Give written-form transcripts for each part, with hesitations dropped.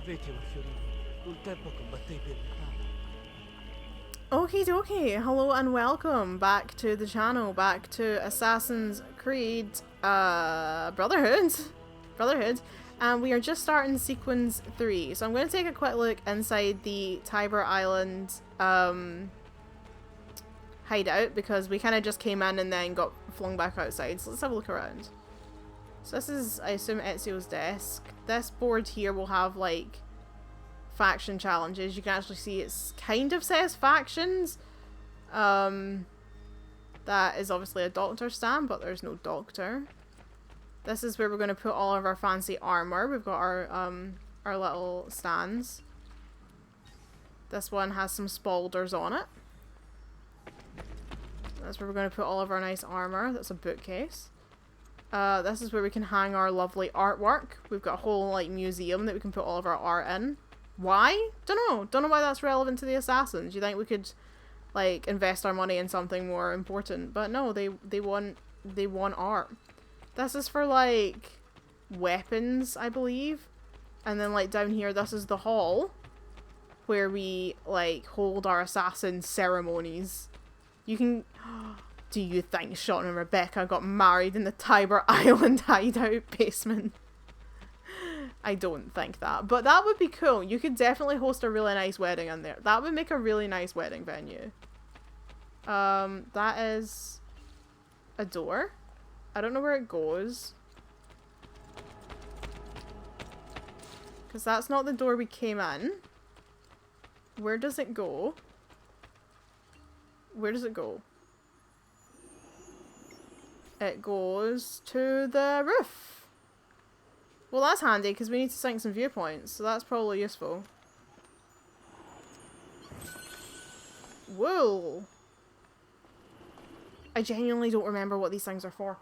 Okie dokie, hello and welcome back to the channel, back to Assassin's Creed Brotherhood, and we are just starting sequence 3, so I'm going to take a quick look inside the Tiber Island hideout, because we kind of just came in and then got flung back outside, so let's have a look around. So this is, I assume, Ezio's desk. This board here will have, like, faction challenges. You can actually see it's kind of says factions. That is obviously a doctor stand, but there's no doctor. This is where we're going to put all of our fancy armor. We've got our little stands. This one has some spaulders on it. That's where we're going to put all of our nice armor. That's a bookcase. This is where we can hang our lovely artwork. We've got a whole, like, museum that we can put all of our art in. Why? Don't know. Don't know why that's relevant to the assassins. You think we could, like, invest our money in something more important, but no, they want art. This is for, like, weapons, I believe. And then, like, down here, this is the hall where we, like, hold our assassin ceremonies. You can... Do you think Sean and Rebecca got married in the Tiber Island hideout basement? I don't think that, but that would be cool. You could definitely host a really nice wedding in there. That would make a really nice wedding venue. That is a door. I don't know where it goes, because that's not the door we came in. Where does it go? Where does it go? It goes to the roof. Well, that's handy, because we need to sync some viewpoints, so that's probably useful. Whoa! I genuinely don't remember what these things are for.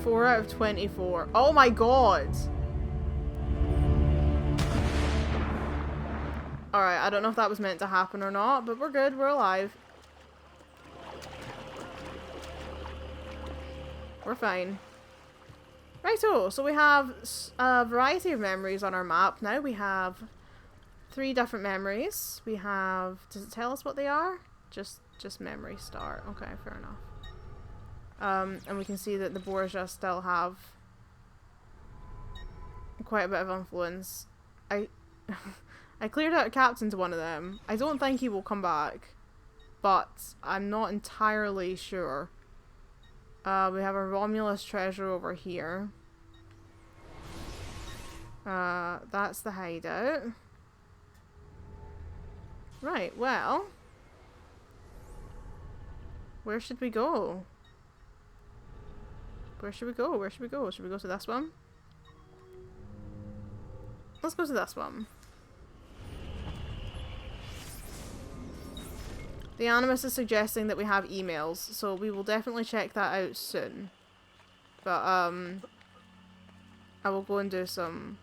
Four out of 24. Oh my god! Alright, I don't know if that was meant to happen or not, but we're good, we're alive. We're fine. Righto, so we have a variety of memories on our map now. We have 3 different memories. We have... Does it tell us what they are? Just memory start. Okay, fair enough. And we can see that the Borgia still have quite a bit of influence. I cleared out a captain to one of them. I don't think he will come back, but I'm not entirely sure. We have a Romulus treasure over here. That's the hideout. Right, well. Where should we go? Where should we go? Where should we go? Should we go to this one? Let's go to this one. The Animus is suggesting that we have emails, so we will definitely check that out soon. But, I will go and do some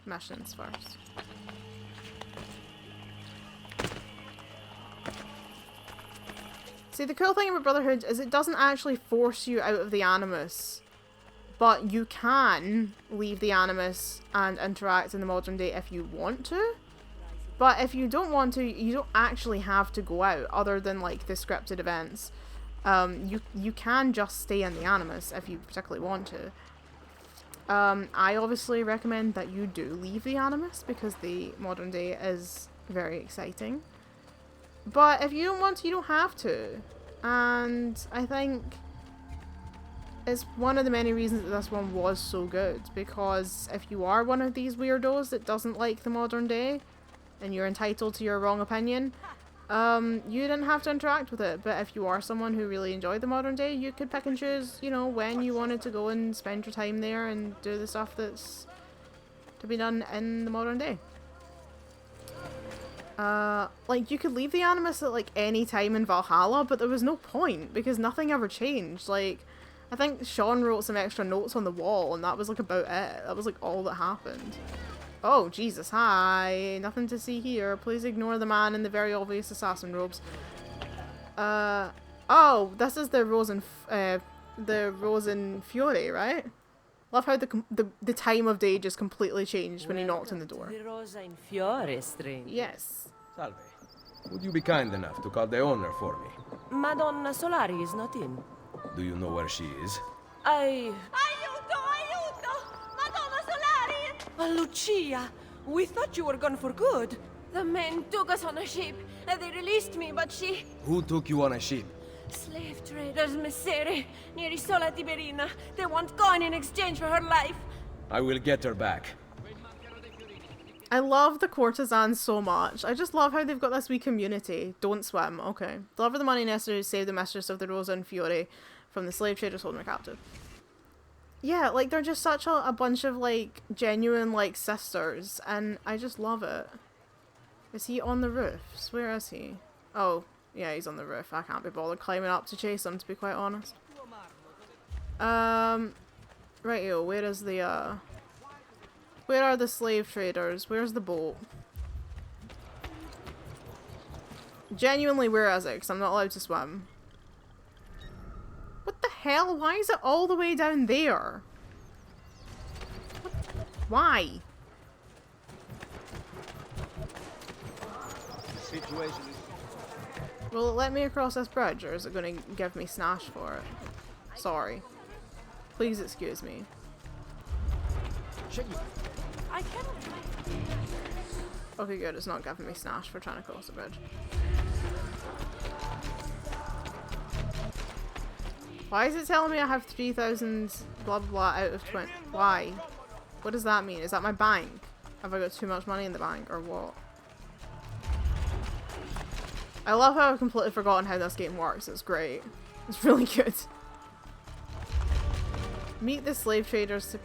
missions first. See, the cool thing about Brotherhood is it doesn't actually force you out of the Animus, but you can leave the Animus and interact in the modern day if you want to. But if you don't want to, you don't actually have to go out, other than, like, the scripted events. You can just stay in the Animus if you particularly want to. I obviously recommend that you do leave the Animus, because the modern day is very exciting. But if you don't want to, you don't have to. And I think it's one of the many reasons that this one was so good, because if you are one of these weirdos that doesn't like the modern day, and you're entitled to your wrong opinion, you didn't have to interact with it. But if you are someone who really enjoyed the modern day, you could pick and choose, you know, when you wanted to go and spend your time there and do the stuff that's to be done in the modern day. Like, you could leave the Animus at, like, any time in Valhalla, but there was no point, because nothing ever changed. Like, I think Sean wrote some extra notes on the wall, and that was, like, about it. That was, like, all that happened. Oh, Jesus, hi. Nothing to see here. Please ignore the man in the very obvious assassin robes. Oh, this is the Rose and Fiore, right? Love how the time of day just completely changed when he knocked on the door. The Rosa in Fiore, strange. Yes. Salve. Would you be kind enough to call the owner for me? Madonna Solari is not in. Do you know where she is? I... Aiuto, aiuto! Madonna Solari! Lucia! We thought you were gone for good. The men took us on a ship, and they released me, but she... Who took you on a ship? Slave traders, Messere, near Isola Tiberina. They want coin in exchange for her life. I will get her back. I love the courtesans so much. I just love how they've got this wee community. Don't swim, okay. Deliver the money necessary to save the mistress of the Rosa and Fiore from the slave traders holding her captive. Yeah, like, they're just such a bunch of, like, genuine, like, sisters, and I just love it. Is he on the roofs? Where is he? Oh, yeah, he's on the roof. I can't be bothered climbing up to chase him, to be quite honest. Rightio, where is the, where are the slave traders? Where's the boat? Genuinely, where is it? Because I'm not allowed to swim. What the hell? Why is it all the way down there? What? Why? Situation is... Will it let me across this bridge, or is it going to give me snash for it? Sorry. Please excuse me. I cannot... Okay, good. It's not giving me snash for trying to cross the bridge. Why is it telling me I have 3,000 blah blah blah out of 20? Why? What does that mean? Is that my bank? Have I got too much money in the bank, or what? I love how I've completely forgotten how this game works. It's great. It's really good. Meet the slave traders to...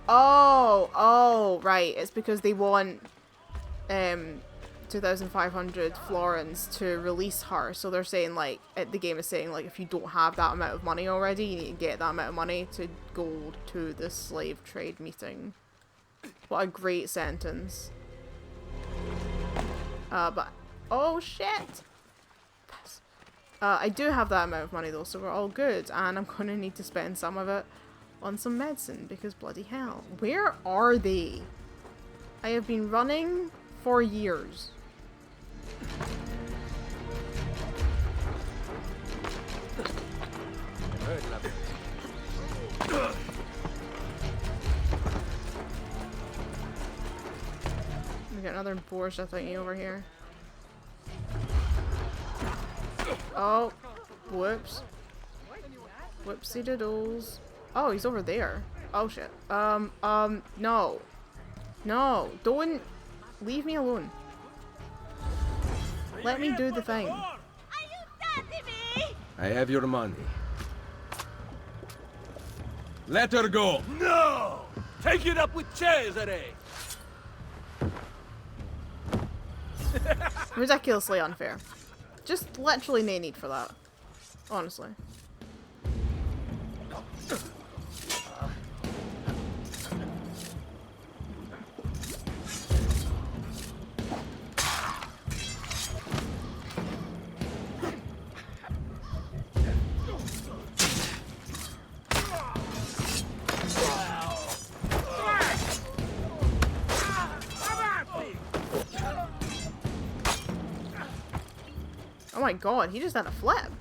Oh, right. It's because they want 2,500 florins to release her. So they're saying, like, the game is saying, like, if you don't have that amount of money already, you need to get that amount of money to go to the slave trade meeting. What a great sentence. But... Oh, shit! I do have that amount of money, though, so we're all good. And I'm going to need to spend some of it on some medicine, because bloody hell. Where are they? I have been running for years. We got another Borgia thingy over here. Oh, whoops. Whoopsie doodles. Oh, he's over there. Oh shit. No. No, don't leave me alone. Let me do the thing. I have your money. Let her go! No! Take it up with Cesare! Ridiculously unfair. Just literally no need for that. Honestly. Oh my god, he just had a flip.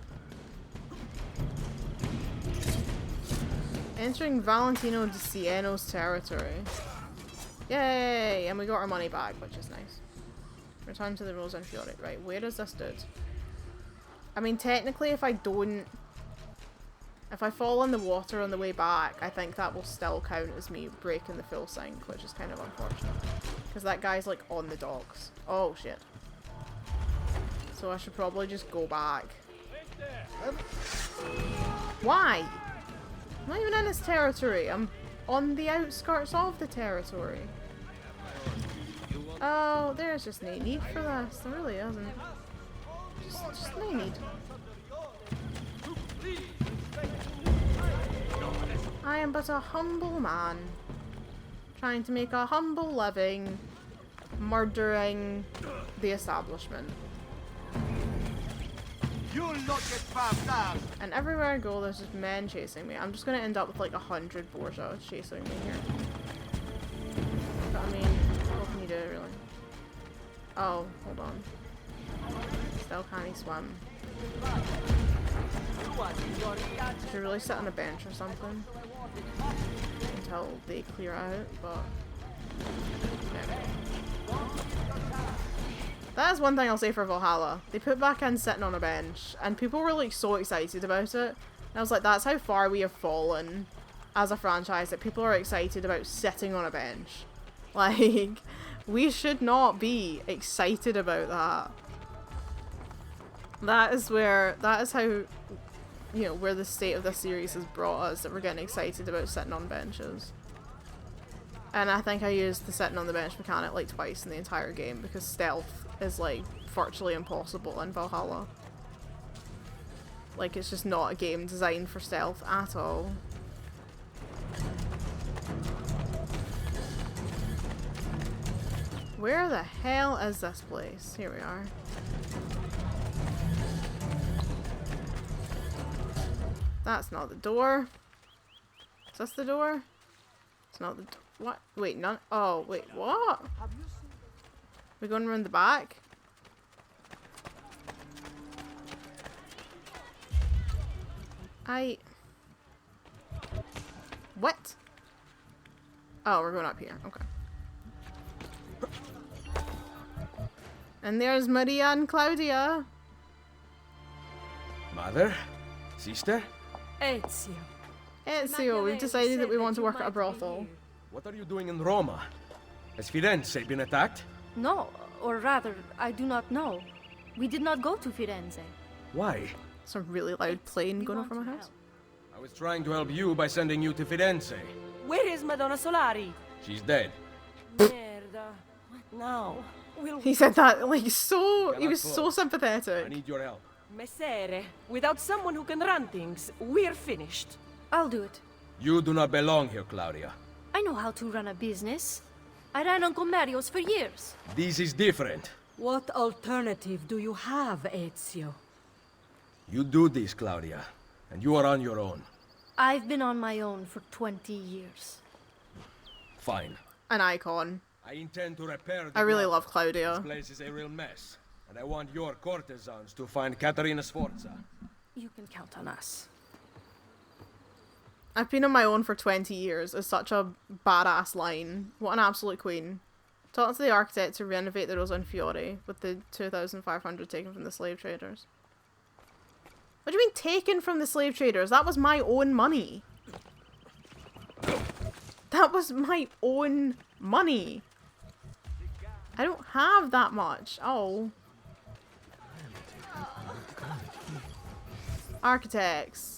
Entering Valentino di Sieno's territory. Yay! And we got our money back, which is nice. Return to the Rosa and Fiore. Right, where is this dude? I mean, technically, if I fall in the water on the way back, I think that will still count as me breaking the full sink, which is kind of unfortunate. Because that guy's, like, on the docks. Oh, shit. So I should probably just go back. Why? I'm not even in his territory. I'm on the outskirts of the territory. Oh, there's just no need for this. There really isn't. Just no need. I am but a humble man, trying to make a humble living, murdering the establishment. You'll not get past us. And everywhere I go, there's just men chasing me. I'm just gonna end up with like 100 Borgia chasing me here. But I mean, what can you do, really? Oh, hold on. Still can't he swim? Should really sit on a bench or something until they clear out, but yeah. That is one thing I'll say for Valhalla. They put back in sitting on a bench, and people were like so excited about it. And I was like, that's how far we have fallen as a franchise, that people are excited about sitting on a bench. Like, we should not be excited about that. That is how, you know, where the state of this series has brought us, that we're getting excited about sitting on benches. And I think I used the sitting on the bench mechanic like twice in the entire game, because stealth is like virtually impossible in Valhalla. Like, it's just not a game designed for stealth at all. Where the hell is this place? Here we are. That's not the door. Is this the door? It's not the door. What? Wait, none. Oh, wait, what? We're going around the back? What? Oh, we're going up here. Okay. And there's Maria and Claudia. Mother? Sister? Ezio. Ezio, we've decided that we want to work at a brothel. What are you doing in Roma? Has Firenze been attacked? No, or rather, I do not know. We did not go to Firenze. Why? Some really loud plane going over my house. I was trying to help you by sending you to Firenze. Where is Madonna Solari? She's dead. Merda. What now? We'll... He said that like so. He was so sympathetic. I need your help. Messere, without someone who can run things, we're finished. I'll do it. You do not belong here, Claudia. I know how to run a business. I ran on Comerios for years. This is different. What alternative do you have, Ezio? You do this, Claudia, and you are on your own. I've been on my own for 20 years. Fine. An icon. I intend to repair the I really brothel. love Claudia. This place is a real mess, and I want your courtesans to find Caterina Sforza. You can count on us. I've been on my own for 20 years is such a badass line. What an absolute queen. Talking to the architect to renovate the Rosa and Fiore with the 2,500 taken from the slave traders. What do you mean taken from the slave traders? That was my own money. That was my own money. I don't have that much. Oh. Architects.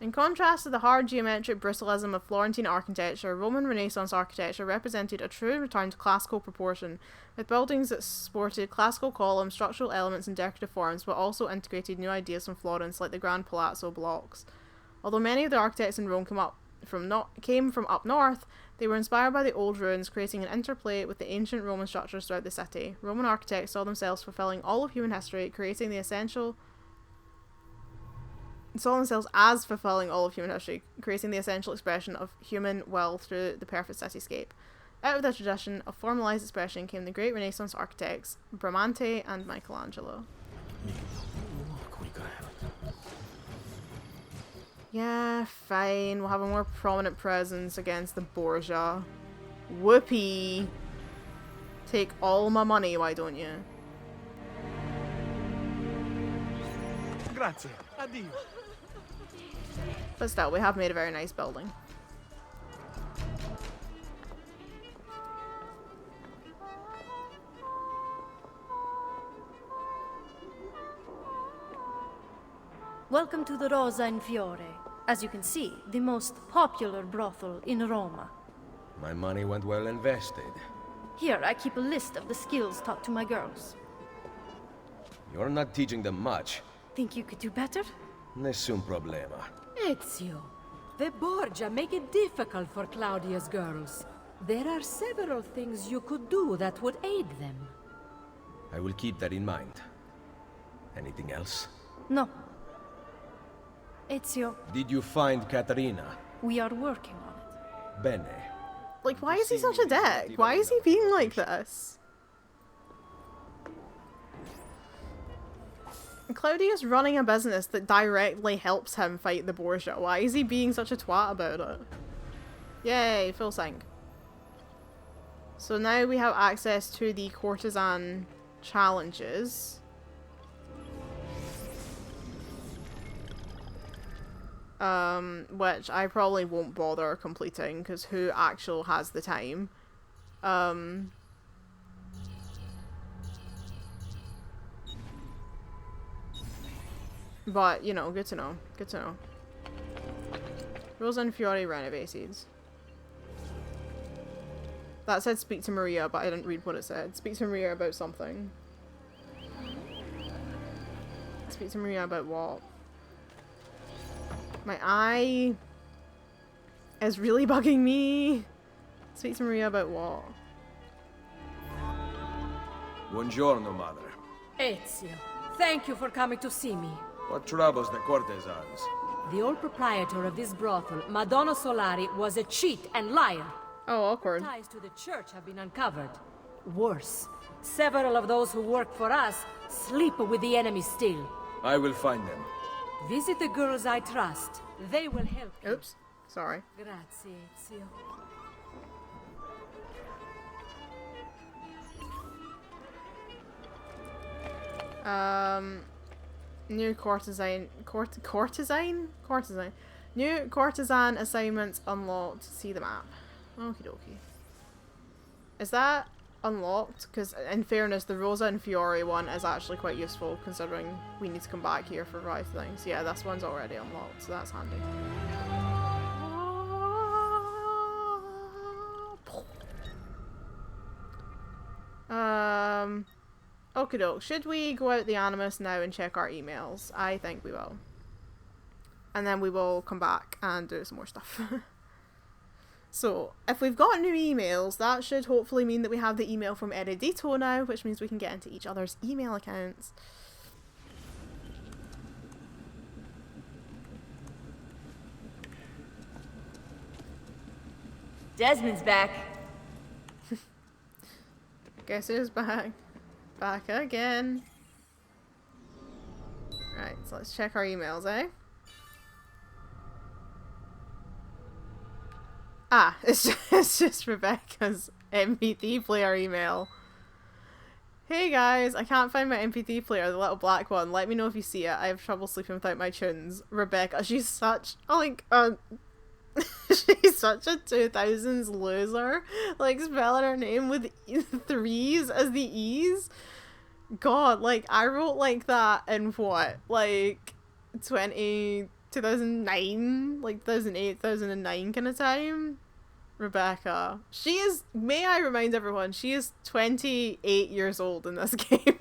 In contrast to the hard geometric brutalism of Florentine architecture, Roman Renaissance architecture represented a true return to classical proportion, with buildings that sported classical columns, structural elements and decorative forms, but also integrated new ideas from Florence, like the Grand Palazzo blocks. Although many of the architects in Rome came from up north, they were inspired by the old ruins, creating an interplay with the ancient Roman structures throughout the city. Roman architects saw themselves fulfilling all of human history, creating the essential... saw themselves as fulfilling all of human history, creating the essential expression of human will through the perfect cityscape. Out of the tradition of formalised expression came the great Renaissance architects, Bramante and Michelangelo. Yeah, fine, we'll have a more prominent presence against the Borgia. Whoopee! Take all my money, why don't you? Grazie. Addio. But still, we have made a very nice building. Welcome to the Rosa and Fiore. As you can see, the most popular brothel in Roma. My money went well invested. Here, I keep a list of the skills taught to my girls. You're not teaching them much. Think you could do better? Nessun problema. Ezio, the Borgia make it difficult for Claudia's girls. There are several things you could do that would aid them. I will keep that in mind. Anything else? No. Ezio, Did you find Caterina? we are working on it. Bene. Like, why is he such a dick? Why is he being like this? Claudius running a business that directly helps him fight the Borgia. Why is he being such a twat about it? Yay, full sync. So now we have access to the courtesan challenges. Which I probably won't bother completing because who actually has the time? But, you know, good to know. Good to know. Rosa and Fiore renovated. That said speak to Maria, but I didn't read what it said. Speak to Maria about something. Speak to Maria about what? My eye is really bugging me. Speak to Maria about what? Buongiorno, madre. Ezio, thank you for coming to see me. What troubles the courtesans? The old proprietor of this brothel, Madonna Solari, was a cheat and liar. Oh, awkward. Ties to the church have been uncovered. Worse, several of those who work for us sleep with the enemy still. I will find them. Visit the girls I trust. They will help you. Oops. Sorry. Grazie, Ezio. New courtesan New courtesan assignments unlocked. See the map. Okie dokie. Is that unlocked? Because in fairness, the Rosa and Fiore one is actually quite useful considering we need to come back here for various things. Yeah, this one's already unlocked, so that's handy. Okie doke. Should we go out the Animus now and check our emails? I think we will. And then we will come back and do some more stuff. So, if we've got new emails, that should hopefully mean that we have the email from Eredito now, which means we can get into each other's email accounts. Desmond's back. Guess who's back? Back again. Right, so let's check our emails, eh? Ah, it's just Rebecca's MP3 player email. Hey guys, I can't find my MP3 player, the little black one. Let me know if you see it. I have trouble sleeping without my tunes. Rebecca, she's such she's such a 2000s loser. Like, spelling her name with threes as the E's. God, like, I wrote like that in what? Like, 2009? Like, 2008, 2009 kind of time? Rebecca. She is, may I remind everyone, she is 28 years old in this game.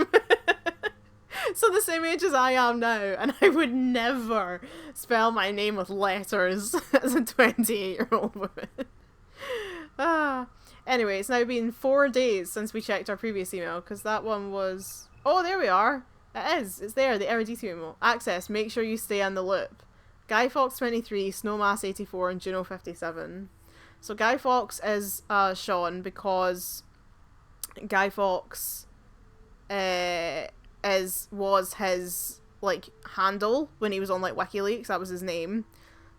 So the same age as I am now, and I would never spell my name with letters as a 28-year-old woman. Anyway, it's now been 4 days since we checked our previous email, because that one was... Oh, there we are! It is! It's there, the Eredito email. Access, make sure you stay on the loop. Guy Fawkes 23, Snowmass 84, and Juno 57. So Guy Fawkes is Sean because Guy Fawkes was his like handle when he was on like WikiLeaks. That was his name.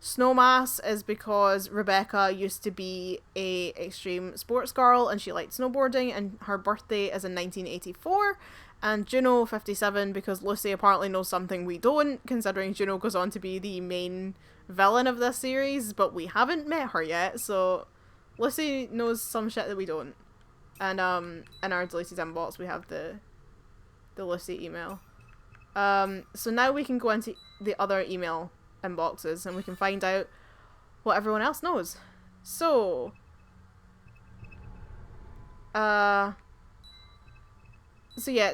Snowmass is because Rebecca used to be a extreme sports girl and she liked snowboarding and her birthday is in 1984. And Juno 57 because Lucy apparently knows something we don't, considering Juno goes on to be the main villain of this series, but we haven't met her yet, so Lucy knows some shit that we don't. And in our deleted inbox we have the Lucy email. So now we can go into the other email inboxes and we can find out what everyone else knows. So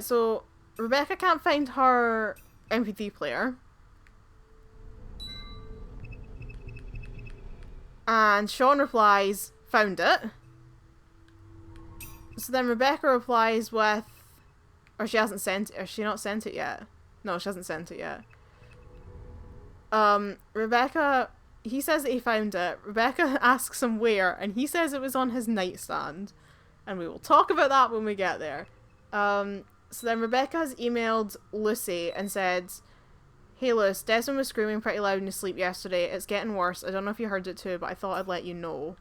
so Rebecca can't find her MP3 player. And Sean replies, found it. So then Rebecca replies with, or she hasn't sent it, or she not sent it yet? No, she hasn't sent it yet. Rebecca, he says that he found it. Rebecca asks him where, and he says it was on his nightstand. And we will talk about that when we get there. So then Rebecca has emailed Lucy and said, "Hey Luce, Desmond was screaming pretty loud in his sleep yesterday. It's getting worse. I don't know if you heard it too, but I thought I'd let you know."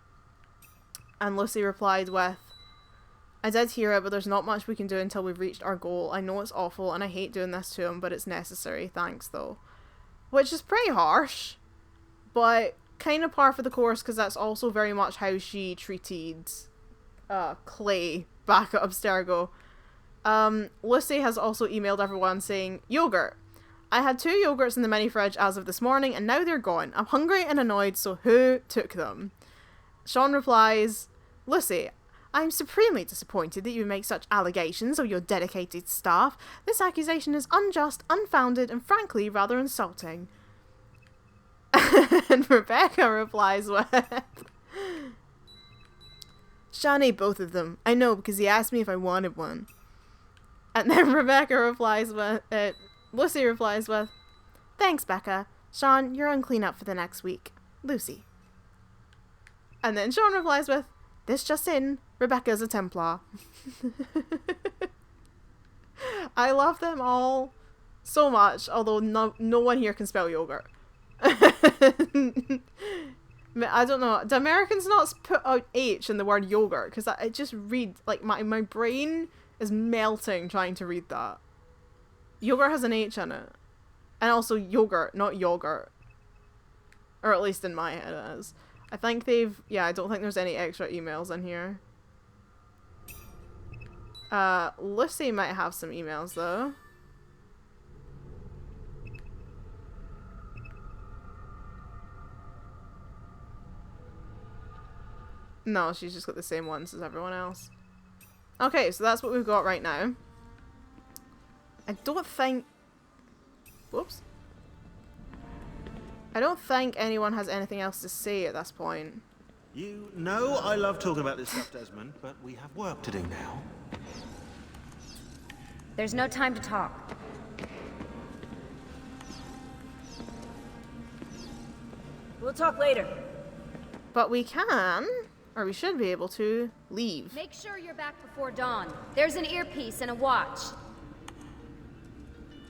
And Lucy replied with, "I did hear it, but there's not much we can do until we've reached our goal. I know it's awful, and I hate doing this to him, but it's necessary. Thanks, though." Which is pretty harsh, but kind of par for the course, because that's also very much how she treated Clay back at Abstergo. Lucy has also emailed everyone saying, "Yogurt. I had 2 yogurts in the mini fridge as of this morning, and now they're gone. I'm hungry and annoyed, so who took them?" Sean replies, "Lucy, I'm supremely disappointed that you make such allegations of your dedicated staff. This accusation is unjust, unfounded, and frankly rather insulting." And Rebecca replies with, "Sean ate both of them. I know, because he asked me if I wanted one." And then Rebecca replies with, Lucy replies with, "Thanks, Becca. Sean, you're on cleanup for the next week. Lucy." And then Sean replies with, "This just in, Rebecca's a Templar." I love them all so much, although no one here can spell yogurt. I don't know. Do Americans not put out H in the word yogurt? Because I just read, like, my brain is melting trying to read that. Yogurt has an H in it. And also yogurt, not yogurt. Or at least in my head it is. I think they've... Yeah, I don't think there's any extra emails in here. Lucy might have some emails, though. No, she's just got the same ones as everyone else. Okay, so that's what we've got right now. I don't think... Whoops. I don't think anyone has anything else to say at this point. You know I love talking about this stuff, Desmond, but we have work to do now. There's no time to talk. We'll talk later. But we can, or we should be able to, leave. Make sure you're back before dawn. There's an earpiece and a watch.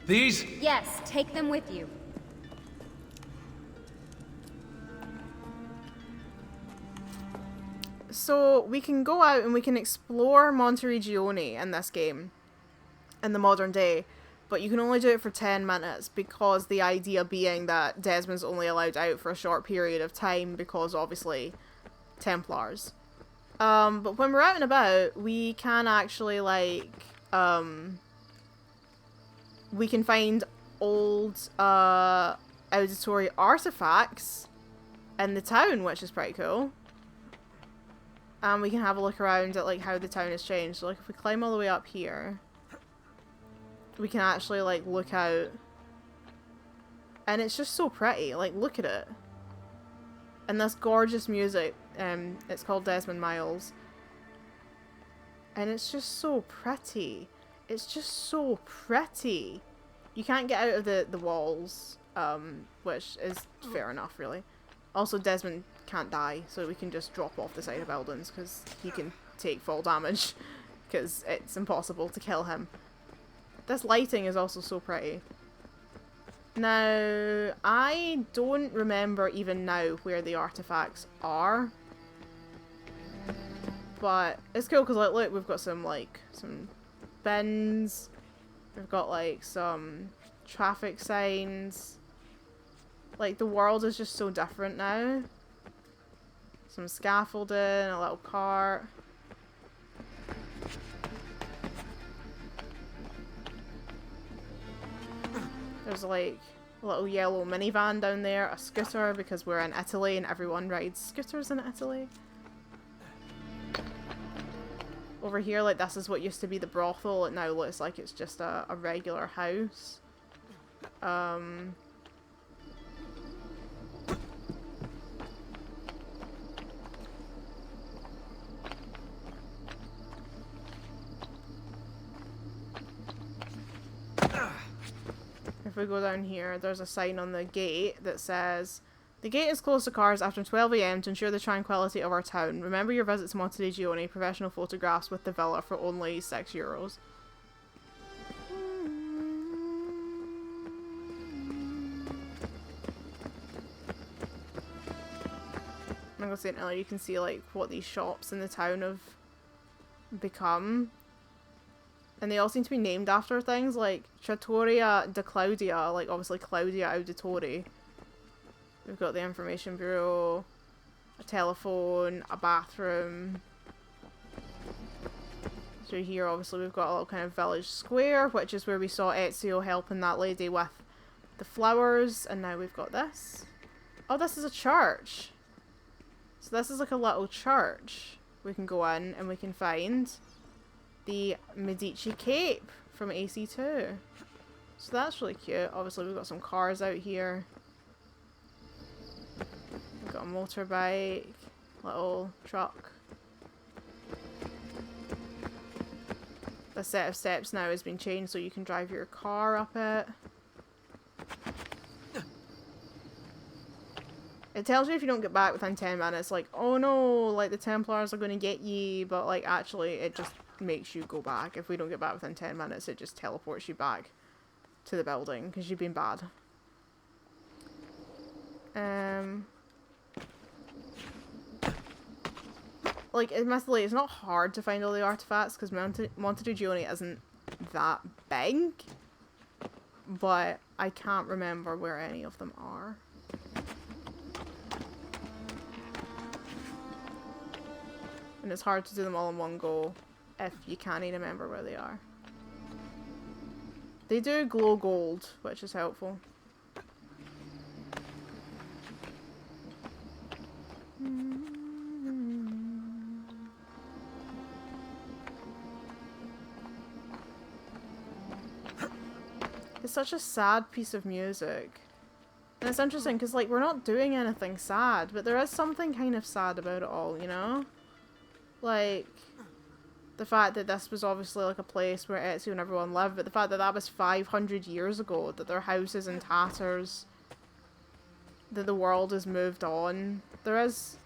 These? Yes, take them with you. So we can go out and we can explore Monteregione in this game, in the modern day, but you can only do it for 10 minutes because the idea being that Desmond's only allowed out for a short period of time because obviously Templars. But when we're out and about, we can actually like, we can find old auditory artifacts in the town, which is pretty cool. And we can have a look around at like how the town has changed. So like if we climb all the way up here, we can actually like look out. And it's just so pretty. Like look at it. And this gorgeous music. It's called Desmond Miles. And it's just so pretty. It's just so pretty. You can't get out of the walls. Which is fair enough really. Also Desmond can't die, so we can just drop off the side of buildings because he can take fall damage because it's impossible to kill him. This lighting is also so pretty. Now, I don't remember even now where the artifacts are, but it's cool because like look, we've got some like some bins, we've got like some traffic signs. Like the world is just so different now. Some scaffolding, a little cart. There's like a little yellow minivan down there, a scooter because we're in Italy and everyone rides scooters in Italy. Over here, like this is what used to be the brothel, it now looks like it's just a regular house. If we go down here, there's a sign on the gate that says, "The gate is closed to cars after 12 AM to ensure the tranquility of our town. Remember your visit to Monteregione, professional photographs with the villa for only €6. Like I was saying earlier, you can see like what these shops in the town have become. And they all seem to be named after things, like Trattoria de Claudia, like obviously Claudia Auditori. We've got the information bureau, a telephone, a bathroom. So here obviously we've got a little kind of village square, which is where we saw Ezio helping that lady with the flowers, and now we've got this. Oh, this is a church. So this is like a little church. We can go in and we can find the Medici cape from AC2. So that's really cute. Obviously we've got some cars out here. We've got a motorbike, little truck. The set of steps now has been changed so you can drive your car up it. It tells you if you don't get back within 10 minutes, like, oh no, like the Templars are going to get ye, but like actually it just makes you go back. If we don't get back within 10 minutes, it just teleports you back to the building because you've been bad. Like, admittedly, it's not hard to find all the artifacts because Monteregione isn't that big, but I can't remember where any of them are. And it's hard to do them all in one go if you can't even remember where they are. They do glow gold, which is helpful. It's such a sad piece of music. And it's interesting because, like, we're not doing anything sad, but there is something kind of sad about it all, you know? Like, the fact that this was obviously like a place where Ezio and everyone lived, but the fact that that was 500 years ago, that their house is in tatters, that the world has moved on. There is,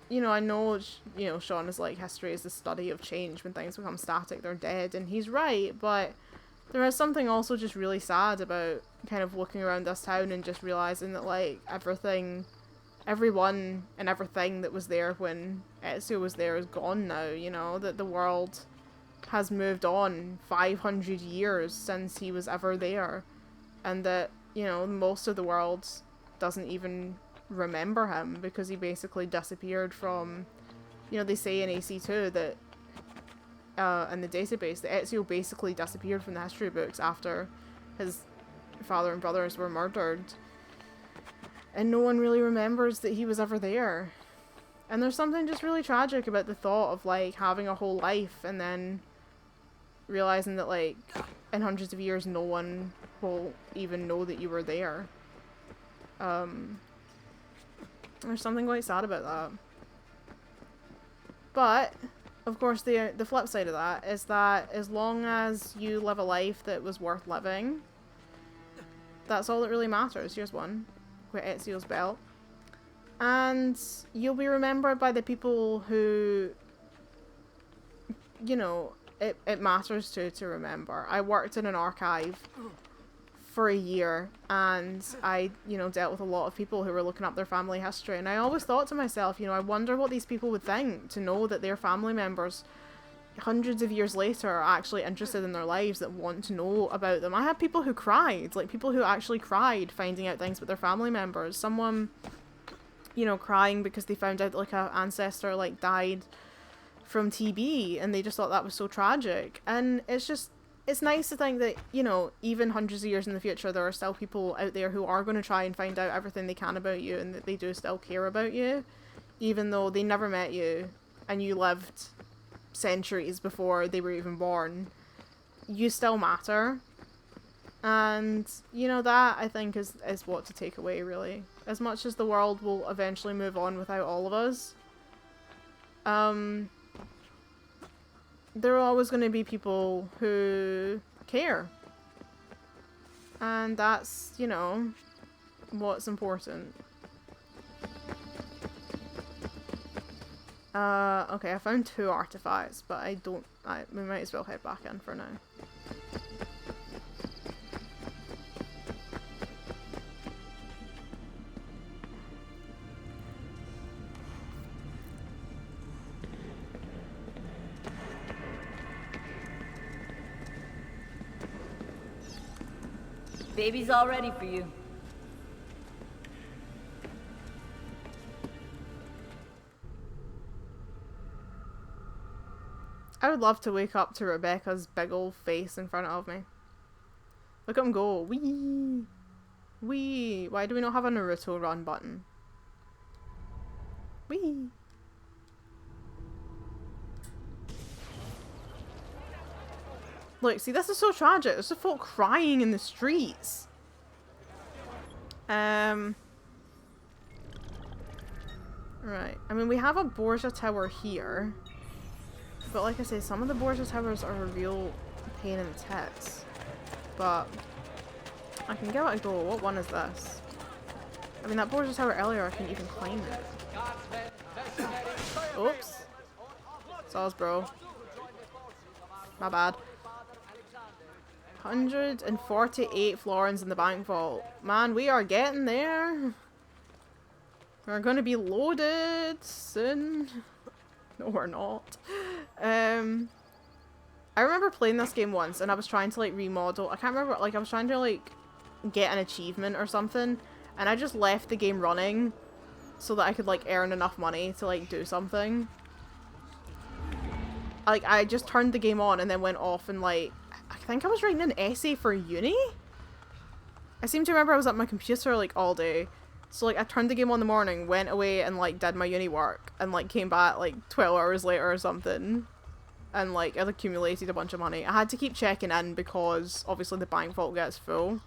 you know, I know, you know, Sean is like, history is the study of change. When things become static, they're dead, and he's right, but there is something also just really sad about kind of looking around this town and just realising that, like, everything, everyone and everything that was there when Ezio was there is gone now, you know, that the world has moved on 500 years since he was ever there, and that, you know, most of the world doesn't even remember him because he basically disappeared from, you know, they say in AC2 that in the database that Ezio basically disappeared from the history books after his father and brothers were murdered. And no one really remembers that he was ever there. And there's something just really tragic about the thought of, like, having a whole life and then realizing that, like, in hundreds of years no one will even know that you were there. There's something quite sad about that. But, of course, the flip side of that is that as long as you live a life that was worth living, that's all that really matters. Here's one. With Ezio's belt. And you'll be remembered by the people who, you know, it matters to remember. I worked in an archive for a year, and I, you know, dealt with a lot of people who were looking up their family history, and I always thought to myself, you know, I wonder what these people would think to know that their family members hundreds of years later are actually interested in their lives, that want to know about them. I had people who cried, like people who actually cried finding out things about their family members. Someone, you know, crying because they found out like an ancestor like died from TB, and they just thought that was so tragic. And it's just, it's nice to think that, you know, even hundreds of years in the future there are still people out there who are going to try and find out everything they can about you, and that they do still care about you, even though they never met you and you lived centuries before they were even born. You still matter. And, you know, that I think is what to take away, really. As much as the world will eventually move on without all of us, there are always going to be people who care. And that's, you know, what's important. Okay, I found 2 artifacts, but we might as well head back in for now. Baby's all ready for you. I would love to wake up to Rebecca's big old face in front of me. Look at him go. Wee! Wee! Why do we not have a Naruto run button? Wee! Look, see, this is so tragic. There's just folk crying in the streets. Right. I mean, we have a Borgia tower here. But like I say, some of the Borgia towers are a real pain in the tits. But I can give it a go. What one is this? I mean, that Borgia tower earlier, I couldn't even climb it. Oops. Sauce, bro. My bad. 148 florins in the bank vault. Man, we are getting there. We're gonna be loaded soon. No, we're not. I remember playing this game once and I was trying to like remodel. I can't remember, like I was trying to like get an achievement or something, and I just left the game running so that I could like earn enough money to like do something. Like I just turned the game on and then went off and like, I think I was writing an essay for uni? I seem to remember I was at my computer like all day. So like I turned the game on in the morning, went away and like did my uni work, and like came back like 12 hours later or something. And like I'd accumulated a bunch of money. I had to keep checking in because obviously the bank vault gets full.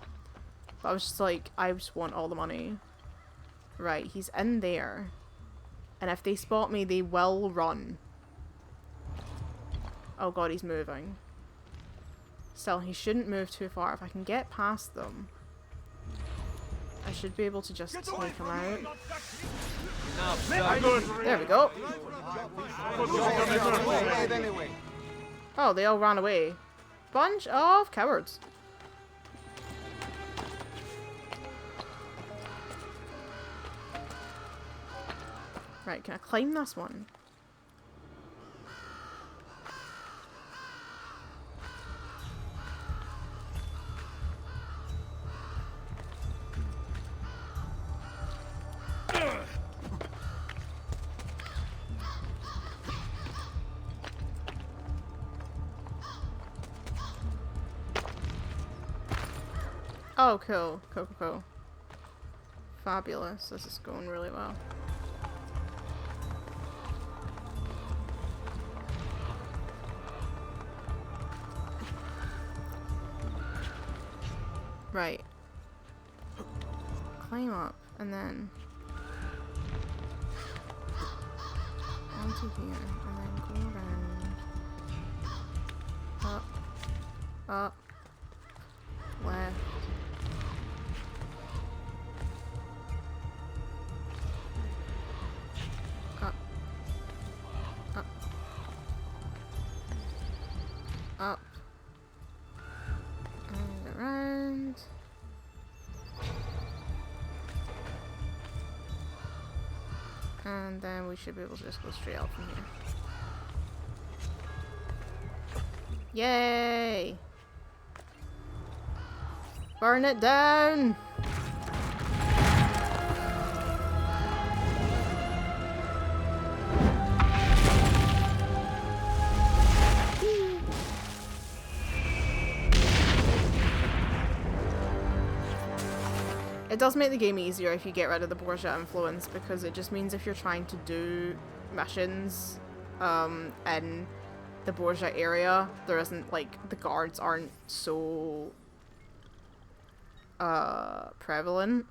But I was just like, I just want all the money. Right, he's in there. And if they spot me, they will run. Oh god, he's moving. Still, he shouldn't move too far. If I can get past them, I should be able to just take him out. There we go. Oh, they all ran away. Bunch of cowards. Right, can I climb this one? Oh, cool. Cool, cool, cool. Fabulous. This is going really well. Right. Climb up, and then onto here, and then go around. Up. Up. Left. Up. Up. Up. And around. And then we should be able to just go straight up from here. Yay! Burn it down! It does make the game easier if you get rid of the Borgia influence, because it just means if you're trying to do missions in the Borgia area, there isn't, like, the guards aren't so prevalent.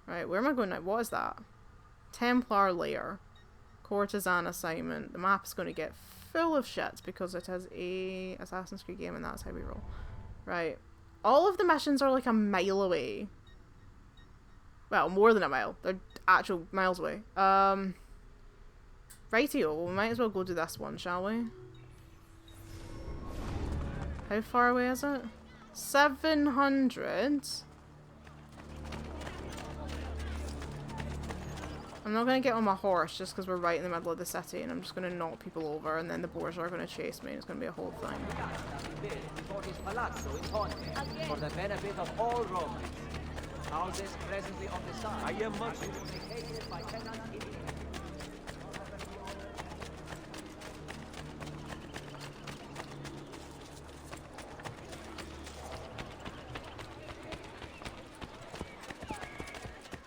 Right, where am I going now? What is that? Templar Lair. Courtesan assignment. The map's going to get full of shit because it is a Assassin's Creed game and that's how we roll. Right. All of the missions are like a mile away. Well, more than a mile. They're actual miles away. Rightio, we might as well go do this one, shall we? How far away is it? 700. I'm not going to get on my horse just because we're right in the middle of the city and I'm just going to knock people over and then the Borgia are going to chase me. It's going to be a whole thing. For the benefit of all Romans. Houses presently on the side. I am much vacated by tenant idiots.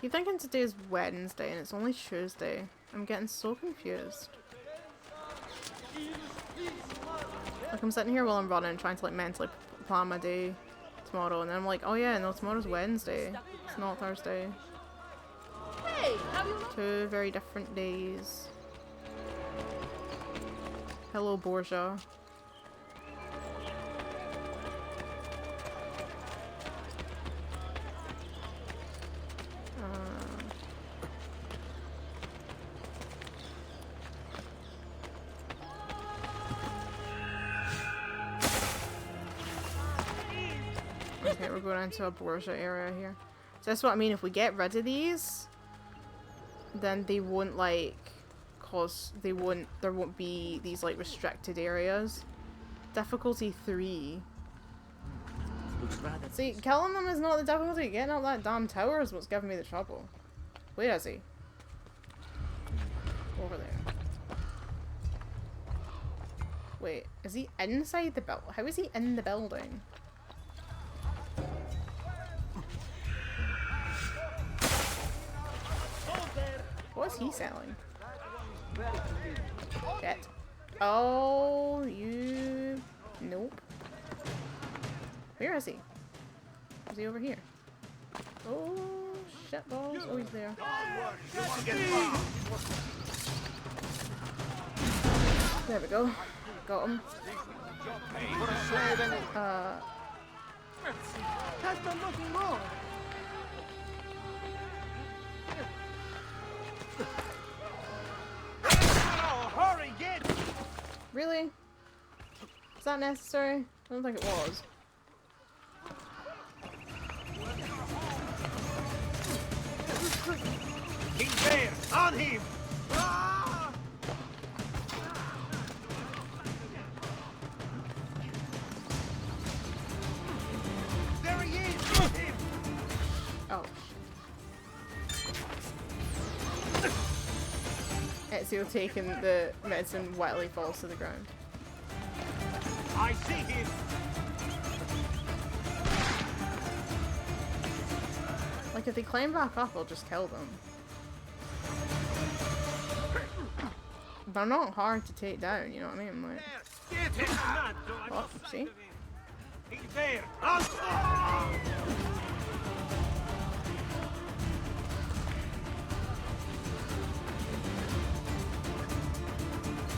You're thinking today's Wednesday and it's only Tuesday. I'm getting so confused. Like I'm sitting here while I'm running trying to like mentally plan my day tomorrow and then I'm like, oh yeah, no, tomorrow's Wednesday. It's not Thursday. Hey, have you not? 2 very different days. Hello, Borgia. Okay, we're going into a Borgia area here. So that's what I mean, if we get rid of these, then they won't like there won't be these like restricted areas. Difficulty 3. See, killing them is not the difficulty, getting up that damn tower is what's giving me the trouble. Where is he? Over there. Wait, is he inside the building? How is he in the building? What's he selling? Shit. Oh, you... Nope. Where is he? Is he over here? Oh, shit balls. Oh, he's there. There we go. Got him. Really? Is that necessary? I don't think it was. King Bear, on him! Ah! There he is! Him. Oh. Ezio taking the medicine while he falls to the ground. I see him! Like, if they climb back up, I'll just kill them. They're not hard to take down, you know what I mean? Like, Get him! oh, see? King Bear!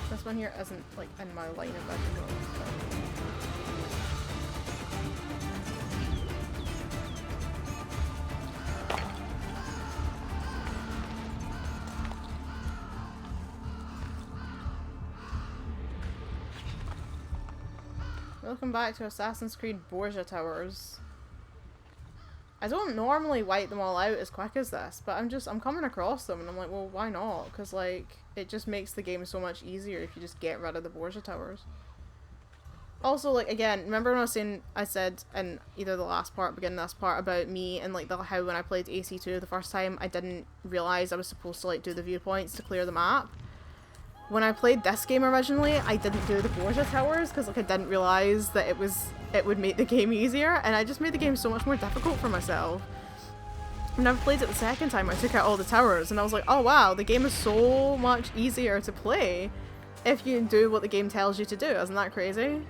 This one here isn't, like, in my line of vision though, so. Welcome back to Assassin's Creed Borgia Towers. I don't normally wipe them all out as quick as this, but I'm coming across them and I'm like, well, why not? Because, like, it just makes the game so much easier if you just get rid of the Borgia Towers. Also, like, again, remember when I said in either the last part or beginning of this part about me and, like, how when I played AC2 the first time, I didn't realise I was supposed to, like, do the viewpoints to clear the map. When I played this game originally, I didn't do the Borgia Towers because, like, I didn't realise that it would make the game easier, and I just made the game so much more difficult for myself. When I played it the second time, I took out all the towers, and I was like, oh wow, the game is so much easier to play if you do what the game tells you to do. Isn't that crazy?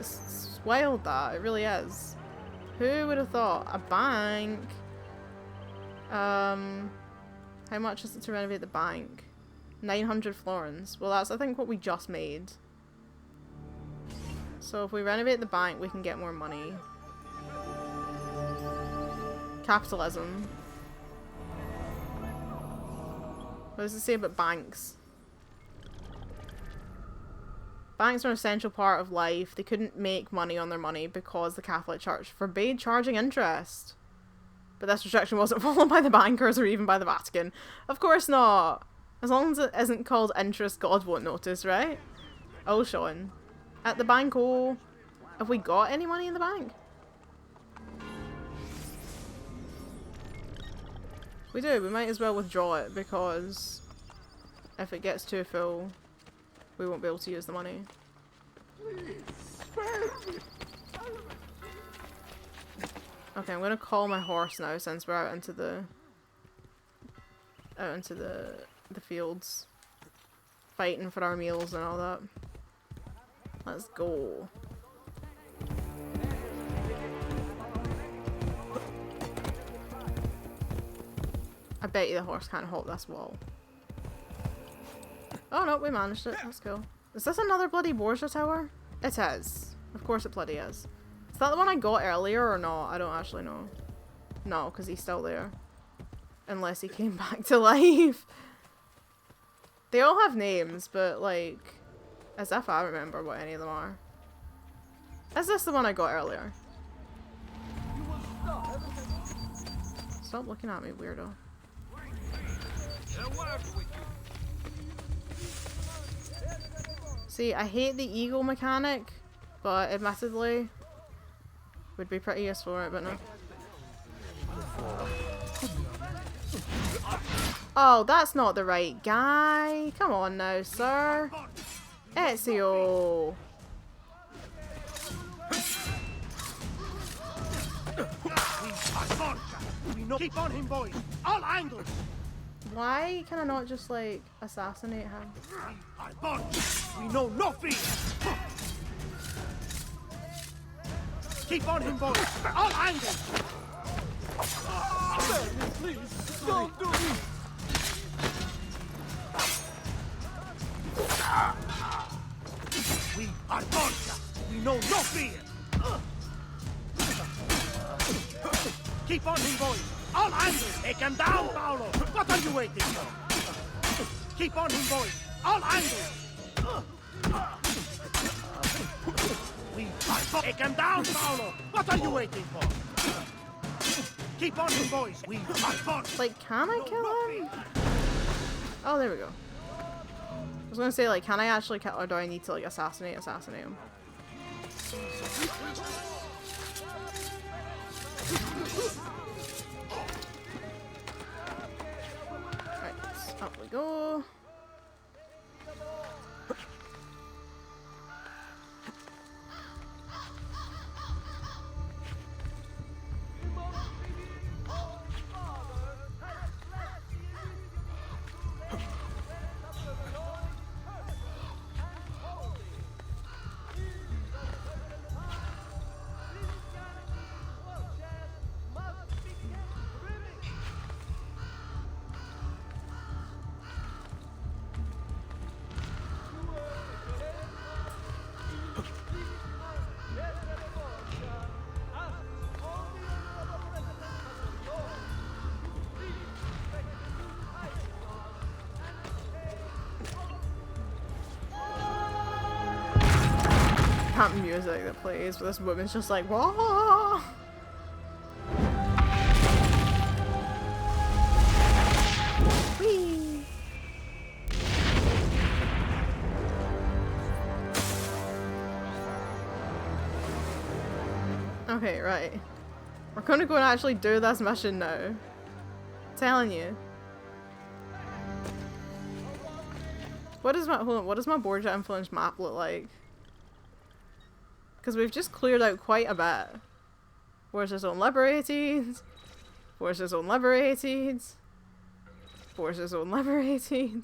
It's wild, that. It really is. Who would have thought? A bank. How much is it to renovate the bank? 900 florins. Well, that's, I think, what we just made. So if we renovate the bank, we can get more money. Capitalism. What does it say about banks? Banks are an essential part of life. They couldn't make money on their money because the Catholic Church forbade charging interest. But this restriction wasn't followed by the bankers or even by the Vatican. Of course not. As long as it isn't called interest, God won't notice, right? Oh, Sean. At the bank, oh. Have we got any money in the bank? We do. We might as well withdraw it because if it gets too full, we won't be able to use the money. Okay, I'm gonna call my horse now since we're out into the fields, fighting for our meals and all that. Let's go. I bet you the horse can't hold this wall. Oh no, we managed it. Let's go. Is this another bloody Borgia tower? It is. Of course it bloody is. Is that the one I got earlier or not? I don't actually know. No, because he's still there. Unless he came back to life. They all have names, but like, as if I remember what any of them are. Is this the one I got earlier? Stop looking at me, weirdo. See, I hate the eagle mechanic, but admittedly, would be pretty useful, right? But no. Oh, that's not the right guy. Come on now, sir. Ezio. Keep on him, boys. All angles. Why can I not just like assassinate him? We know no fear. Keep on him, boys. All angles. Please, don't do it. We are Borgia. We know no fear. Keep on him, boys. All angles. Take him down, Paolo. What are you waiting for? Keep on him, boys. All angles. We are take him down, Paolo. What are you waiting for? Keep on him, boys. We are like, can I kill him? Oh, there we go. I was gonna say, like, can I actually kill, or do I need to like assassinate him? Right, up we go. Camp music that plays, but this woman's just like, whoa. Whee. Okay, right. We're gonna go and actually do this mission now. I'm telling you. What does my Borgia influence map look like? Because we've just cleared out quite a bit. Borgia Zone liberated. Borgia Zone liberated. Borgia Zone liberated.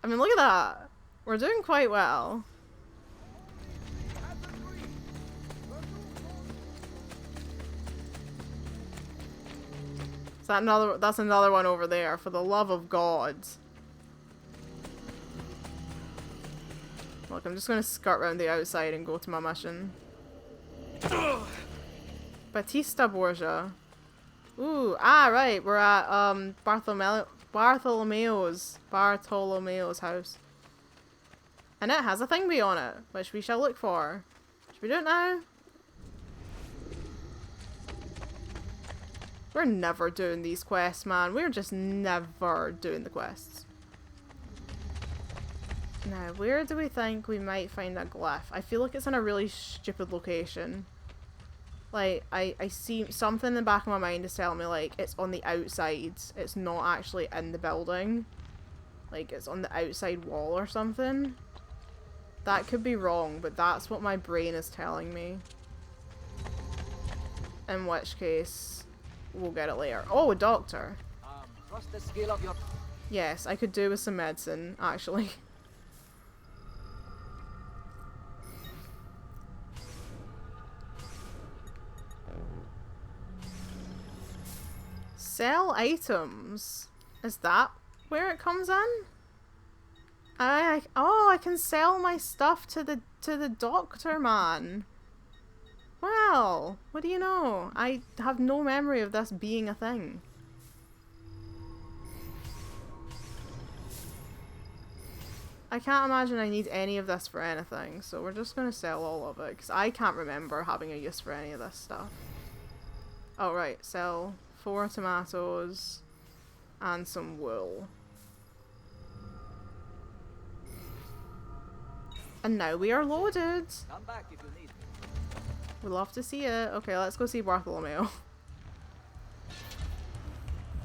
I mean, look at that. We're doing quite well. Is that another? That's another one over there. For the love of God. Look, I'm just gonna skirt around the outside and go to my mission. Batista Borgia. Ooh, right, we're at Bartholomeo's house. And it has a thingy on it, which we shall look for. Should we do it now? We're never doing these quests, man. We're just never doing the quests. Now, where do we think we might find a glyph? I feel like it's in a really stupid location. Like, I see something in the back of my mind is telling me, like, it's on the outside. It's not actually in the building. Like, it's on the outside wall or something. That could be wrong, but that's what my brain is telling me. In which case, we'll get it later. Oh, a doctor. Trust the skill of your... Yes, I could do with some medicine, actually. Sell items. Is that where it comes in? I can sell my stuff to the doctor man. Well, what do you know? I have no memory of this being a thing. I can't imagine I need any of this for anything, so we're just gonna sell all of it, because I can't remember having a use for any of this stuff. Oh right, sell 4 tomatoes and some wool. And now we are loaded. Come back if you need me. We'd love to see it. Okay, let's go see Bartholomeo.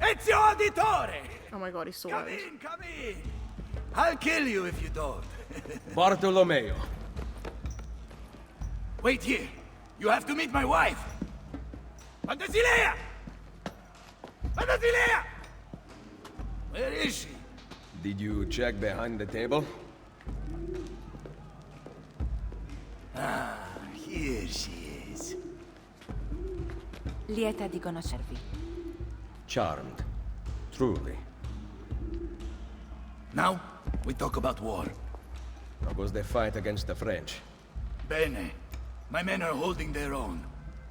Ezio Auditore! Oh my god, he's so Come loud. in, come in! I'll kill you if you don't. Bartholomeo. Wait here. You have to meet my wife. Fantasilea! Fantasilea! Where is she? Did you check behind the table? Ah, here she is. Lieta di conoscervi. Charmed. Truly. Now, we talk about war. How was the fight against the French? Bene. My men are holding their own.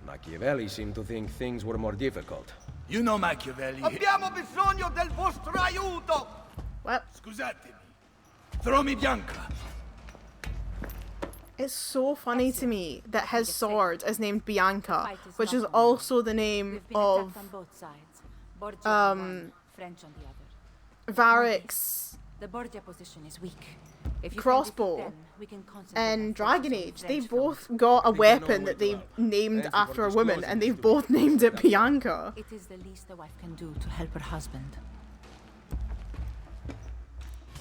Machiavelli seemed to think things were more difficult. You know Machiavelli. Abbiamo bisogno del vostro aiuto! What? Scusatemi. Throw me Bianca. It's so funny to me that his sword is named Bianca, which is also the name of on both sides. Borgia on one, French on the other. Varric's The Borgia position is weak. If you crossbow can defeat them, we can concentrate and our Dragon forces on Age. They French front. both got a weapon that they named after a woman, and they've both named it Bianca. It is the least a wife can do to help her husband.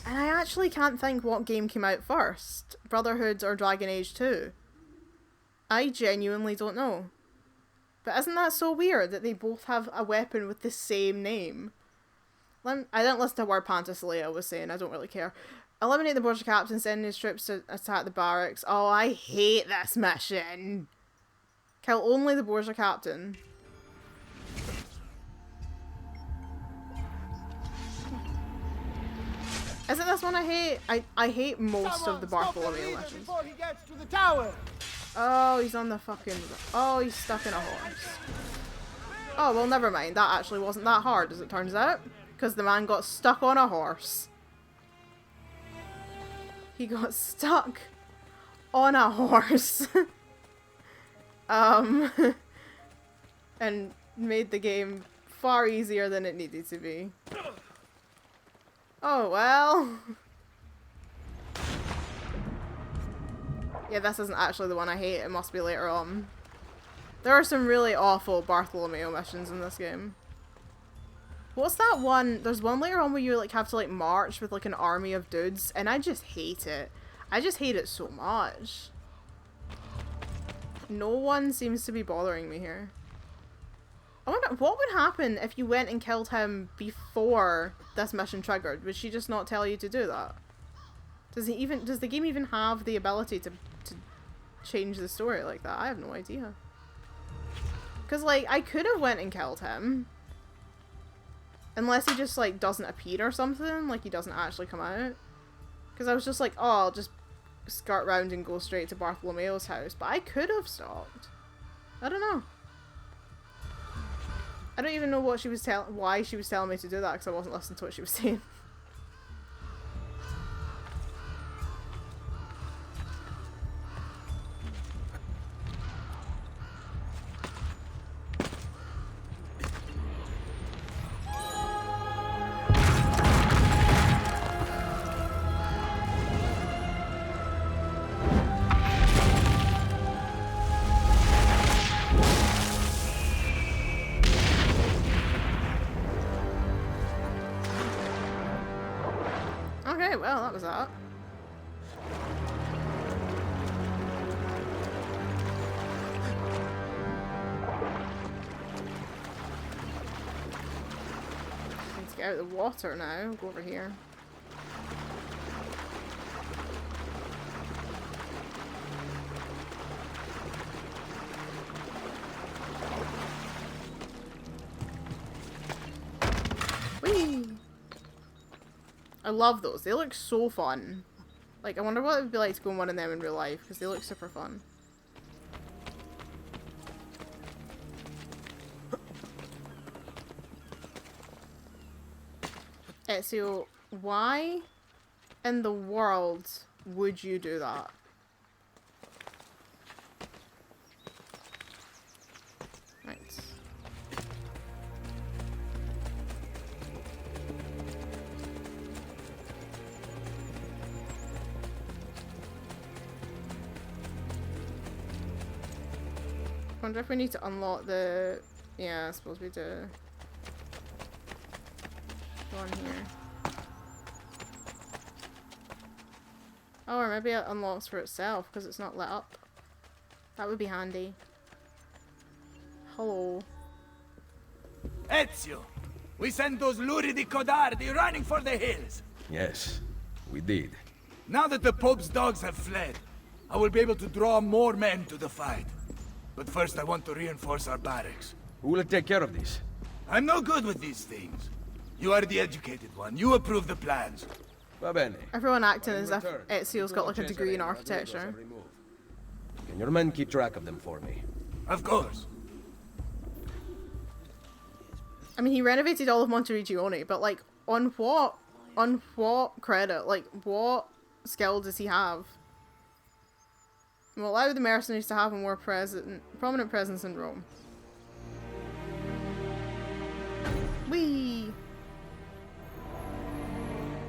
And I actually can't think what game came out first, Brotherhood or Dragon Age 2. I genuinely don't know. But isn't that so weird that they both have a weapon with the same name? I didn't listen to what Pantasilea was saying, I don't really care. Eliminate the Borgia captain, sending his troops to attack the barracks. Oh, I hate this mission. Kill only the Borgia captain. Isn't this one I hate? I hate most of the Bartholomeo missions. Before he gets to the tower. Oh, he's on the fucking... Oh, he's stuck in a horse. Oh, well, never mind. That actually wasn't that hard, as it turns out. Because the man got stuck on a horse. He got stuck on a horse. And made the game far easier than it needed to be. Oh, well. Yeah, this isn't actually the one I hate. It must be later on. There are some really awful Bartholomeo missions in this game. What's that one? There's one later on where you like have to like march with like an army of dudes, and I just hate it. I just hate it so much. No one seems to be bothering me here. I wonder what would happen if you went and killed him before this mission triggered. Would she just not tell you to do that? Does the game even have the ability to change the story like that? I have no idea. Cause like I could have went and killed him. Unless he just like doesn't appear or something, like he doesn't actually come out. Cause I was just like, oh, I'll just skirt round and go straight to Bartholomeo's house, but I could have stopped. I don't know. I don't even know what she was why she was telling me to do that, because I wasn't listening to what she was saying. Okay, well, that was that. Need to get out of the water now. Go over here. Whee! I love those. They look so fun. Like, I wonder what it would be like to go on one of them in real life, because they look super fun. Ezio, why in the world would you do that? Right. I wonder if we need to unlock the... Yeah, I suppose we do. Go on here. Oh, or maybe it unlocks for itself because it's not lit up. That would be handy. Hello. Ezio! We sent those luridi codardi running for the hills! Yes, we did. Now that the Pope's dogs have fled, I will be able to draw more men to the fight. But first I want to reinforce our barracks. Who will take care of this? I'm no good with these things. You are the educated one. You approve the plans. Va bene. Everyone acting as if Ezio's got like a degree in architecture. Can your men keep track of them for me? Of course. I mean, he renovated all of Monteriggioni, but like, on what credit? Like, what skill does he have? Will allow the mercenaries to have a more prominent presence in Rome. Whee!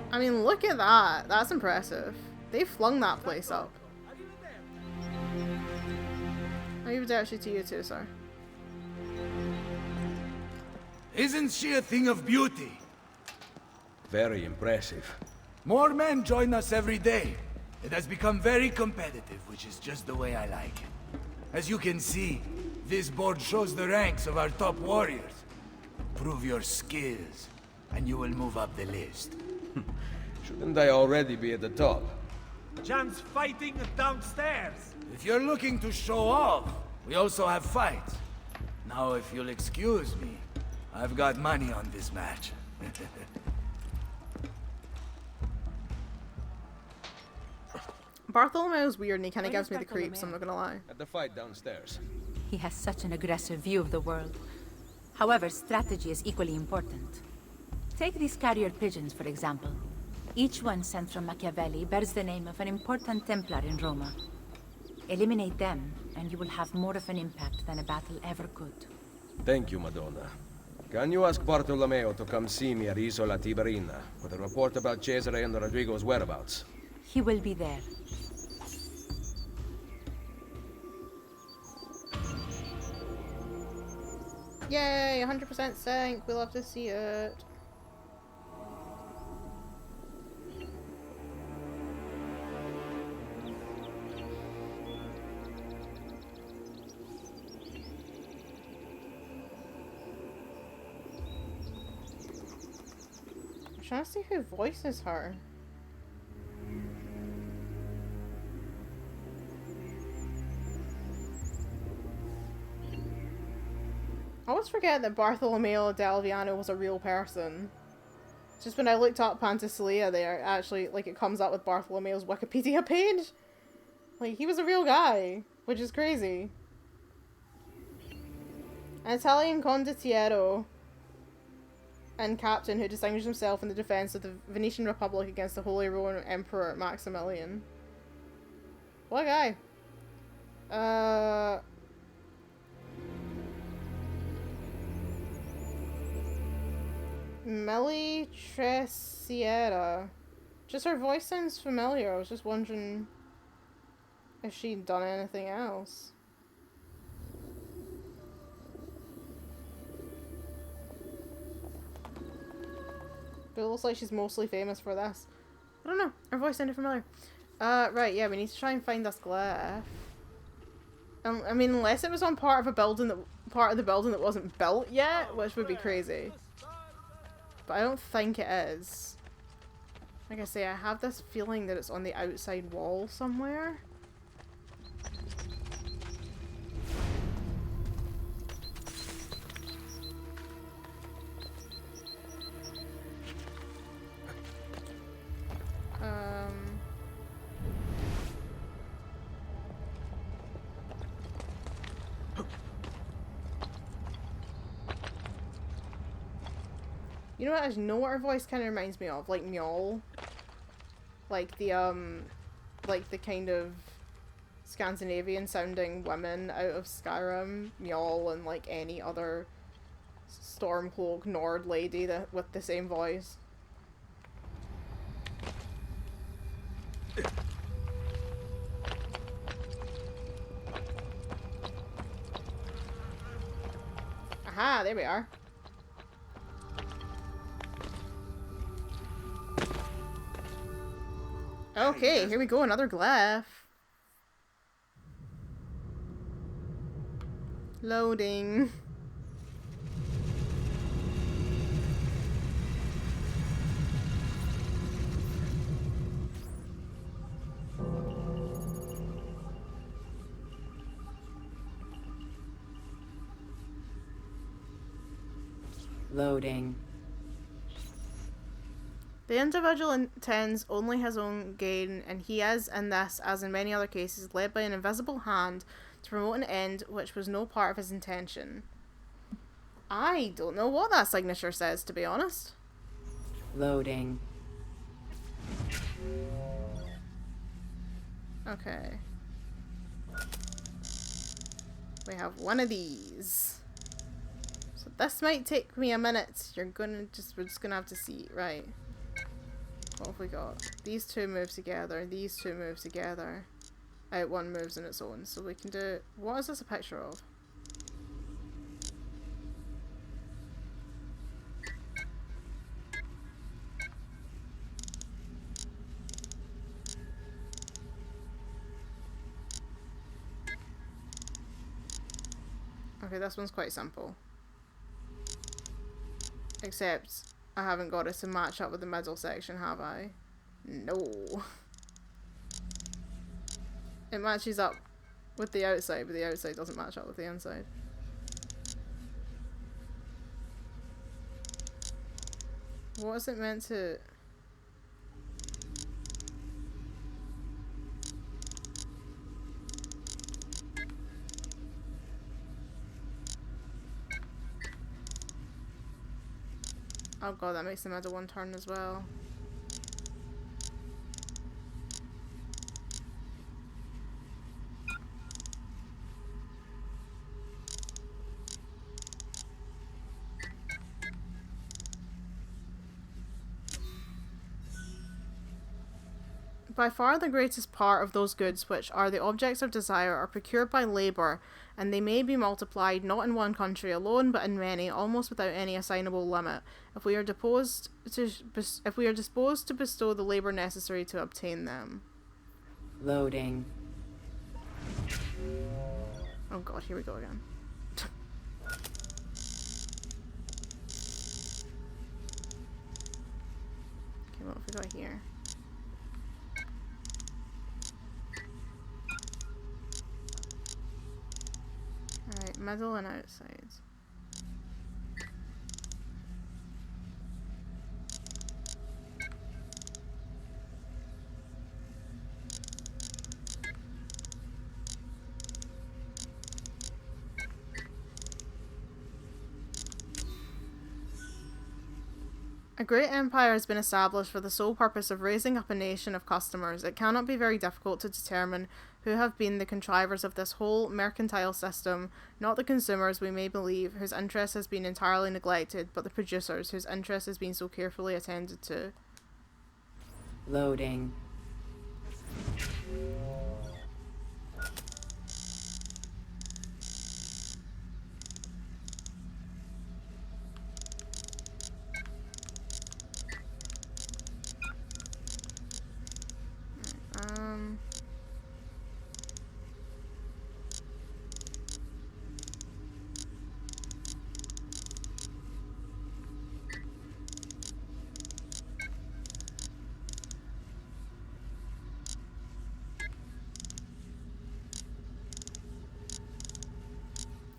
I mean, look at that. That's impressive. They flung that place up. Arrivederci to you too, sir. Isn't she a thing of beauty? Very impressive. More men join us every day. It has become very competitive, which is just the way I like it. As you can see, this board shows the ranks of our top warriors. Prove your skills, and you will move up the list. Shouldn't I already be at the top? Jan's fighting downstairs. If you're looking to show off, we also have fights. Now, if you'll excuse me, I've got money on this match. Bartholomeo's weird and he kind of gives me the creeps, I'm not gonna lie. At the fight downstairs. He has such an aggressive view of the world. However, strategy is equally important. Take these carrier pigeons, for example. Each one sent from Machiavelli bears the name of an important Templar in Roma. Eliminate them, and you will have more of an impact than a battle ever could. Thank you, Madonna. Can you ask Bartholomeo to come see me at Isola Tiberina with a report about Cesare and Rodrigo's whereabouts? He will be there. Yay, 100% sync. We love to see it. I'm trying to see who voices her. I always forget that Bartholomeo d'Alviano was a real person. Just when I looked up Penthesilea there, actually, like, it comes up with Bartholomeo's Wikipedia page. Like, he was a real guy, which is crazy. An Italian condottiero and captain who distinguished himself in the defense of the Venetian Republic against the Holy Roman Emperor Maximilian. What a guy. Millie Tresiera. Just her voice sounds familiar. I was just wondering if she'd done anything else. But it looks like she's mostly famous for this. I don't know. Her voice sounded familiar. Right, yeah, we need to try and find this glyph. I mean, unless it was on part of the building that wasn't built yet, which would be crazy. But I don't think it is. Like I say, I have this feeling that it's on the outside wall somewhere. You know what? I know what her voice kind of reminds me of, like Mjol. Like the kind of Scandinavian sounding women out of Skyrim, Mjol, and like any other Stormcloak Nord lady that with the same voice. Aha, there we are. Okay, here we go, another glyph. Loading. Loading. The individual intends only his own gain, and he is, in this, as in many other cases, led by an invisible hand to promote an end which was no part of his intention. I don't know what that signature says, to be honest. Loading. Okay. We have one of these. So this might take me a minute. We're just gonna have to see, right? What have we got? These two move together, these two move together. One moves on its own, so we can do... What is this a picture of? Okay, this one's quite simple. Except I haven't got it to match up with the middle section, have I? No. It matches up with the outside, but the outside doesn't match up with the inside. What is it meant to... Oh god, that makes the middle one turn as well. By far the greatest part of those goods which are the objects of desire are procured by labour, and they may be multiplied not in one country alone, but in many, almost without any assignable limit, if we are disposed to bestow the labour necessary to obtain them. Loading. Oh god, here we go again. Okay, what have we got here? Alright, middle and outside. A great empire has been established for the sole purpose of raising up a nation of customers. It cannot be very difficult to determine who have been the contrivers of this whole mercantile system, not the consumers, we may believe, whose interest has been entirely neglected, but the producers, whose interest has been so carefully attended to. Loading.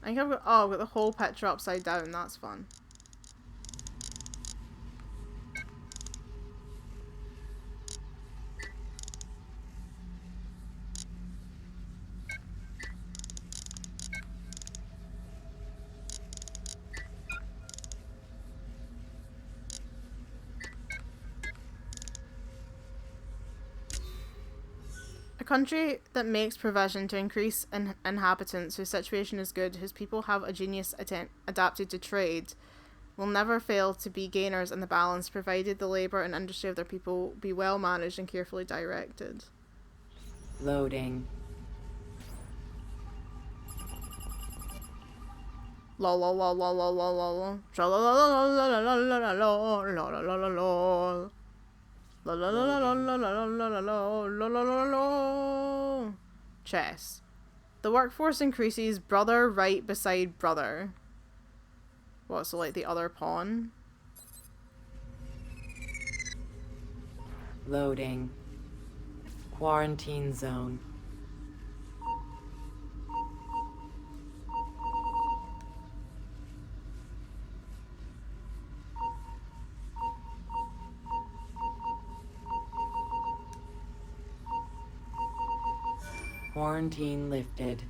I think I've got, oh, I've got the whole picture upside down, that's fun. A country that makes provision to increase inhabitants, whose situation is good, whose people have a genius adapted to trade, will never fail to be gainers in the balance, provided the labour and industry of their people be well managed and carefully directed. Loading. La la la la la la la la. Tra la la la la la la la la la la la la la. La la la la la la la la la la la la la. Chess. The workforce increases brother right beside brother. What, so like the other pawn? Loading. Quarantine zone. Quarantine lifted.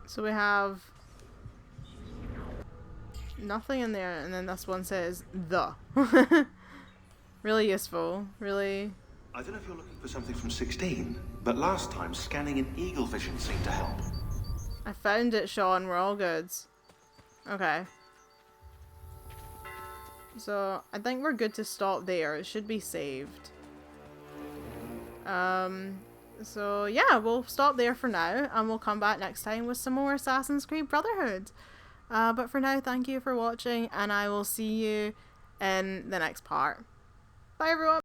So we have nothing in there, and then this one says the. Really useful, really. I don't know if you're looking for something from 16, but last time scanning in eagle vision seemed to help. I found it, Sean. We're all good. Okay. So, I think we're good to stop there. It should be saved. So yeah, we'll stop there for now, and we'll come back next time with some more Assassin's Creed Brotherhood. But for now, thank you for watching, and I will see you in the next part. Bye everyone!